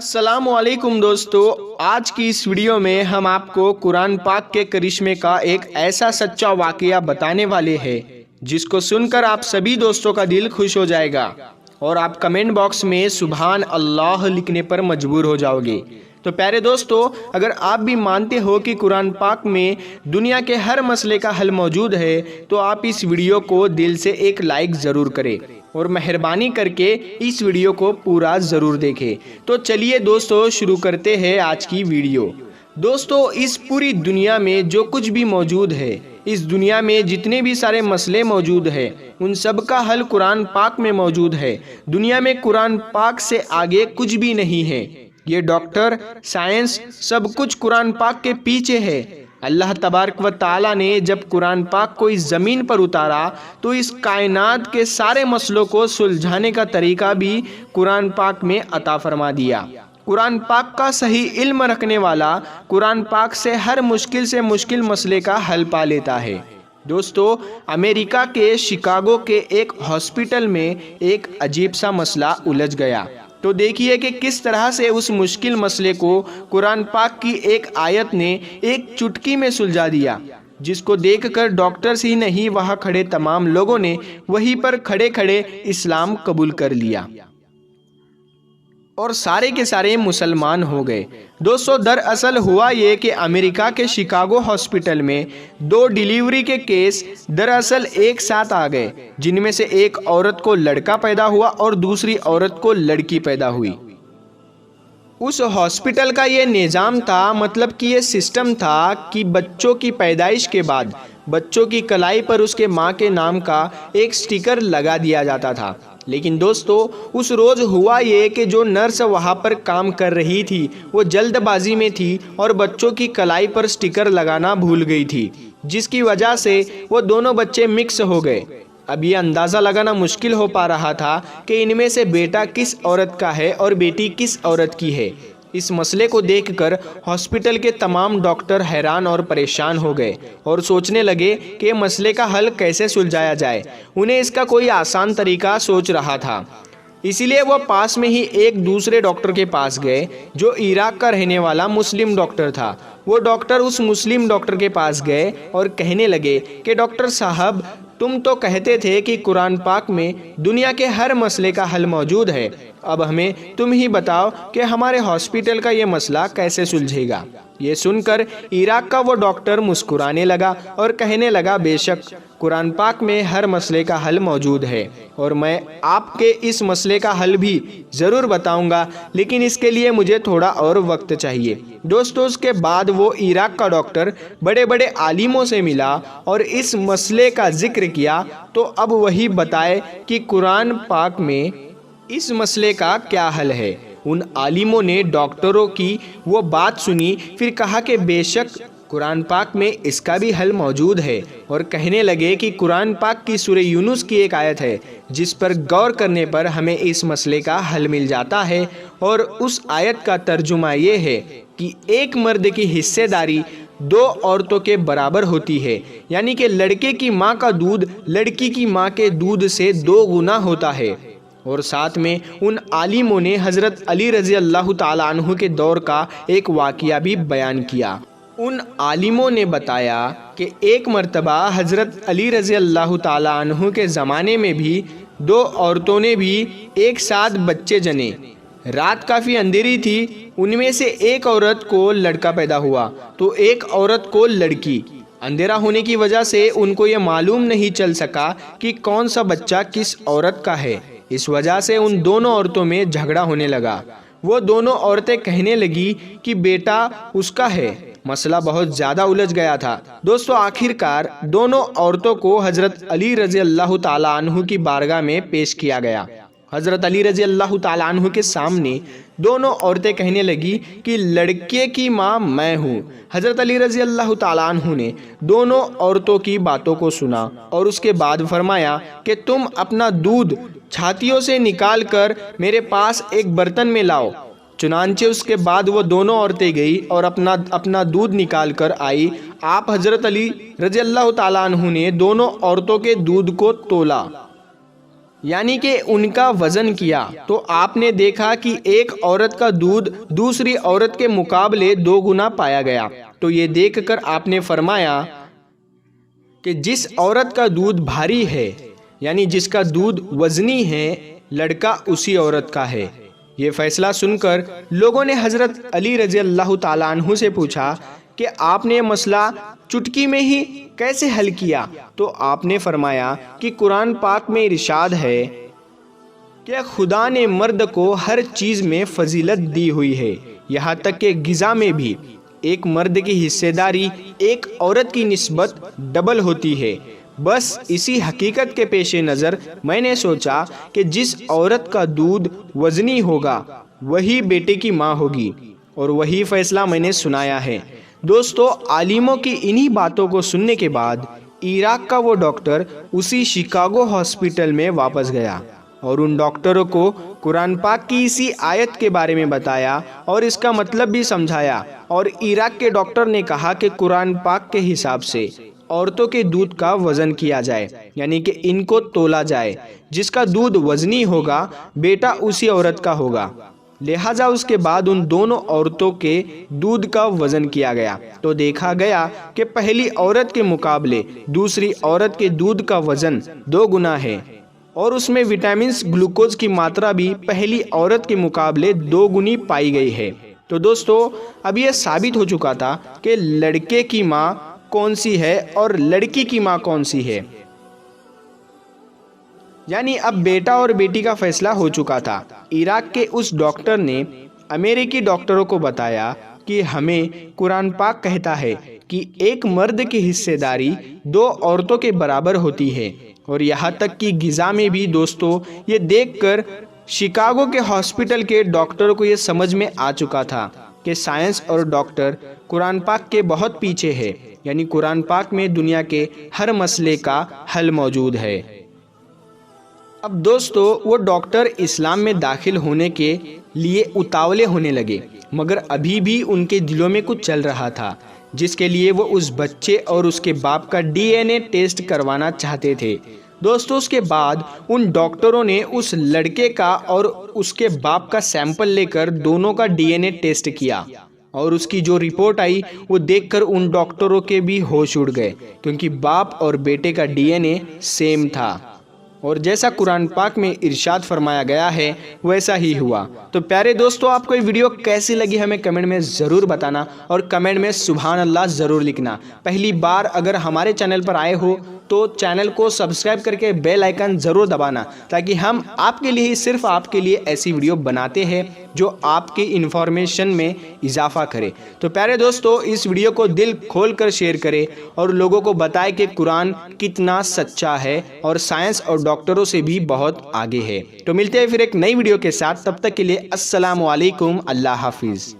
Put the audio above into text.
अस्सलाम वालेकुम दोस्तों, आज की इस वीडियो में हम आपको कुरान पाक के करिश्मे का एक ऐसा सच्चा वाकया बताने वाले हैं जिसको सुनकर आप सभी दोस्तों का दिल खुश हो जाएगा और आप कमेंट बॉक्स में सुभान अल्लाह लिखने पर मजबूर हो जाओगे। तो प्यारे दोस्तों, अगर आप भी मानते हो कि कुरान पाक में दुनिया के हर मसले का हल मौजूद है तो आप इस वीडियो को दिल से एक लाइक ज़रूर करें और मेहरबानी करके इस वीडियो को पूरा ज़रूर देखें। तो चलिए दोस्तों, शुरू करते हैं आज की वीडियो। दोस्तों, इस पूरी दुनिया में जो कुछ भी मौजूद है, इस दुनिया में जितने भी सारे मसले मौजूद हैं, उन सब का हल कुरान पाक में मौजूद है। दुनिया में कुरान पाक से आगे कुछ भी नहीं है। ये डॉक्टर, साइंस, सब कुछ कुरान पाक के पीछे है। अल्लाह तबारक व ताला ने जब कुरान पाक को इस ज़मीन पर उतारा तो इस कायनात के सारे मसलों को सुलझाने का तरीका भी कुरान पाक में अता फरमा दिया। कुरान पाक का सही इल्म रखने वाला कुरान पाक से हर मुश्किल से मुश्किल मसले का हल पा लेता है। दोस्तों, अमेरिका के शिकागो के एक हॉस्पिटल में एक अजीब सा मसला उलझ गया। तो देखिए कि किस तरह से उस मुश्किल मसले को कुरान पाक की एक आयत ने एक चुटकी में सुलझा दिया, जिसको देखकर डॉक्टर्स ही नहीं, वहां खड़े तमाम लोगों ने वहीं पर खड़े खड़े इस्लाम कबूल कर लिया और सारे के सारे मुसलमान हो गए। दोस्तों, दरअसल हुआ ये कि अमेरिका के शिकागो हॉस्पिटल में 2 डिलीवरी के केस दरअसल एक साथ आ गए, जिनमें से एक औरत को लड़का पैदा हुआ और दूसरी औरत को लड़की पैदा हुई। उस हॉस्पिटल का ये निज़ाम था, मतलब कि ये सिस्टम था कि बच्चों की पैदाइश के बाद बच्चों की कलाई पर उसके माँ के नाम का एक स्टिकर लगा दिया जाता था। लेकिन दोस्तों, उस रोज़ हुआ ये कि जो नर्स वहाँ पर काम कर रही थी वो जल्दबाजी में थी और बच्चों की कलाई पर स्टिकर लगाना भूल गई थी, जिसकी वजह से वो दोनों बच्चे मिक्स हो गए। अब ये अंदाज़ा लगाना मुश्किल हो पा रहा था कि इनमें से बेटा किस औरत का है और बेटी किस औरत की है। इस मसले को देखकर हॉस्पिटल के तमाम डॉक्टर हैरान और परेशान हो गए और सोचने लगे कि मसले का हल कैसे सुलझाया जाए। उन्हें इसका कोई आसान तरीका सोच रहा था, इसीलिए वो पास में ही एक दूसरे डॉक्टर के पास गए जो इराक का रहने वाला मुस्लिम डॉक्टर था। वो डॉक्टर उस मुस्लिम डॉक्टर के पास गए और कहने लगे कि डॉक्टर साहब, तुम तो कहते थे कि कुरान पाक में दुनिया के हर मसले का हल मौजूद है। अब हमें तुम ही बताओ कि हमारे हॉस्पिटल का ये मसला कैसे सुलझेगा। ये सुनकर इराक का वो डॉक्टर मुस्कुराने लगा और कहने लगा, बेशक कुरान पाक में हर मसले का हल मौजूद है और मैं आपके इस मसले का हल भी ज़रूर बताऊंगा, लेकिन इसके लिए मुझे थोड़ा और वक्त चाहिए। दोस्तों, उसके बाद वो इराक का डॉक्टर बड़े बड़े आलिमों से मिला और इस मसले का जिक्र किया। तो अब वही बताए कि कुरान पाक में इस मसले का क्या हल है। उन आलिमों ने डॉक्टरों की वो बात सुनी, फिर कहा कि बेशक कुरान पाक में इसका भी हल मौजूद है और कहने लगे कि कुरान पाक की सूरह यूनुस की एक आयत है जिस पर गौर करने पर हमें इस मसले का हल मिल जाता है और उस आयत का तर्जुमा ये है कि एक मर्द की हिस्सेदारी 2 औरतों के बराबर होती है, यानी कि लड़के की माँ का दूध लड़की की माँ के दूध से 2 गुना होता है। और साथ में उन आलिमों ने हज़रत अली रज़ी अल्लाह ताला अन्हु के दौर का एक वाक़या भी बयान किया। उन आलिमों ने बताया कि एक मर्तबा हज़रत अली रज़ी अल्लाह ताला अन्हु के ज़माने में भी 2 औरतों ने भी एक साथ बच्चे जने। रात काफ़ी अंधेरी थी, उनमें से एक औरत को लड़का पैदा हुआ तो एक औरत को लड़की। अंधेरा होने की वजह से उनको ये मालूम नहीं चल सका कि कौन सा बच्चा किस औरत का है। इस वजह से उन दोनों औरतों में झगड़ा होने लगा। वो दोनों औरतें कहने लगी कि बेटा उसका है। मसला बहुत ज़्यादा उलझ गया था। दोस्तों, आखिरकार दोनों औरतों को हज़रत अली रज़ी अल्लाह ताला अन्हु की बारगाह में पेश किया गया। हज़रत अली रज़ी अल्लाह ताला अन्हु के सामने दोनों औरतें कहने लगी कि लड़के की माँ मैं हूँ। हज़रत अली रज़ी अल्लाह ताला अन्हु ने दोनों औरतों की बातों को सुना और उसके बाद फरमाया कि तुम अपना दूध छातियों से निकाल कर मेरे पास एक बर्तन में लाओ। चुनांचे उसके बाद वो दोनों औरतें गई और अपना दूध निकाल कर आई। आप हज़रत अली रज़ी अल्लाह ताला अन्हु ने दोनों औरतों के दूध को तोला। یعنی کہ ان کا وزن کیا تو آپ نے دیکھا کہ ایک عورت کا دودھ دوسری عورت کے مقابلے 2 گنا پایا گیا۔ تو یہ دیکھ کر آپ نے فرمایا کہ جس عورت کا دودھ بھاری ہے، یعنی جس کا دودھ وزنی ہے، لڑکا اسی عورت کا ہے۔ یہ فیصلہ سن کر لوگوں نے حضرت علی رضی اللہ تعالیٰ عنہ سے پوچھا کہ آپ نے یہ مسئلہ چٹکی میں ہی کیسے حل کیا؟ تو آپ نے فرمایا کہ قرآن پاک میں ارشاد ہے کہ خدا نے مرد کو ہر چیز میں فضیلت دی ہوئی ہے، یہاں تک کہ غذا میں بھی ایک مرد کی حصہ داری ایک عورت کی نسبت ڈبل ہوتی ہے۔ بس اسی حقیقت کے پیش نظر میں نے سوچا کہ جس عورت کا دودھ وزنی ہوگا وہی بیٹے کی ماں ہوگی، اور وہی فیصلہ میں نے سنایا ہے۔ دوستو، عالموں کی انہی باتوں کو سننے کے بعد عراق کا وہ ڈاکٹر اسی شکاگو ہاسپٹل میں واپس گیا اور ان ڈاکٹروں کو قرآن پاک کی اسی آیت کے بارے میں بتایا اور اس کا مطلب بھی سمجھایا، اور عراق کے ڈاکٹر نے کہا کہ قرآن پاک کے حساب سے عورتوں کے دودھ کا وزن کیا جائے، یعنی کہ ان کو تولا جائے۔ جس کا دودھ وزنی ہوگا بیٹا اسی عورت کا ہوگا، لہٰذا اس کے بعد ان دونوں عورتوں کے دودھ کا وزن کیا گیا تو دیکھا گیا کہ پہلی عورت کے مقابلے دوسری عورت کے دودھ کا وزن 2 گنا ہے، اور اس میں وٹامنز گلوکوز کی ماترا بھی پہلی عورت کے مقابلے 2 گنی پائی گئی ہے۔ تو دوستو، اب یہ ثابت ہو چکا تھا کہ لڑکے کی ماں کون سی ہے اور لڑکی کی ماں کون سی ہے، یعنی اب بیٹا اور بیٹی کا فیصلہ ہو چکا تھا۔ عراق کے اس ڈاکٹر نے امریکی ڈاکٹروں کو بتایا کہ ہمیں قرآن پاک کہتا ہے کہ ایک مرد کی حصہ داری 2 عورتوں کے برابر ہوتی ہے، اور یہاں تک کہ غذا میں بھی۔ دوستو، یہ دیکھ کر شکاگو کے ہاسپٹل کے ڈاکٹروں کو یہ سمجھ میں آ چکا تھا کہ سائنس اور ڈاکٹر قرآن پاک کے بہت پیچھے ہے، یعنی قرآن پاک میں دنیا کے ہر مسئلے کا حل موجود ہے۔ اب دوستو، وہ ڈاکٹر اسلام میں داخل ہونے کے لیے اتاولے ہونے لگے، مگر ابھی بھی ان کے دلوں میں کچھ چل رہا تھا، جس کے لیے وہ اس بچے اور اس کے باپ کا DNA ٹیسٹ کروانا چاہتے تھے۔ دوستو، اس کے بعد ان ڈاکٹروں نے اس لڑکے کا اور اس کے باپ کا سیمپل لے کر دونوں کا DNA ٹیسٹ کیا، اور اس کی جو رپورٹ آئی وہ دیکھ کر ان ڈاکٹروں کے بھی ہوش اڑ گئے، کیونکہ باپ اور بیٹے کا DNA سیم تھا، اور جیسا قرآن پاک میں ارشاد فرمایا گیا ہے ویسا ہی ہوا۔ تو پیارے دوستو، آپ کو یہ ویڈیو کیسی لگی ہمیں کمنٹ میں ضرور بتانا، اور کمنٹ میں سبحان اللہ ضرور لکھنا۔ پہلی بار اگر ہمارے چینل پر آئے ہو تو چینل کو سبسکرائب کر کے بیل آئیکن ضرور دبانا، تاکہ ہم آپ کے لیے، صرف آپ کے لیے ایسی ویڈیو بناتے ہیں جو آپ کی انفارمیشن میں اضافہ کرے۔ تو پیارے دوستو، اس ویڈیو کو دل کھول کر شیئر کرے اور لوگوں کو بتائے کہ قرآن کتنا سچا ہے اور سائنس اور ڈاکٹروں سے بھی بہت آگے ہے۔ تو ملتے ہیں پھر ایک نئی ویڈیو کے ساتھ، تب تک کے لیے السلام علیکم، اللہ حافظ۔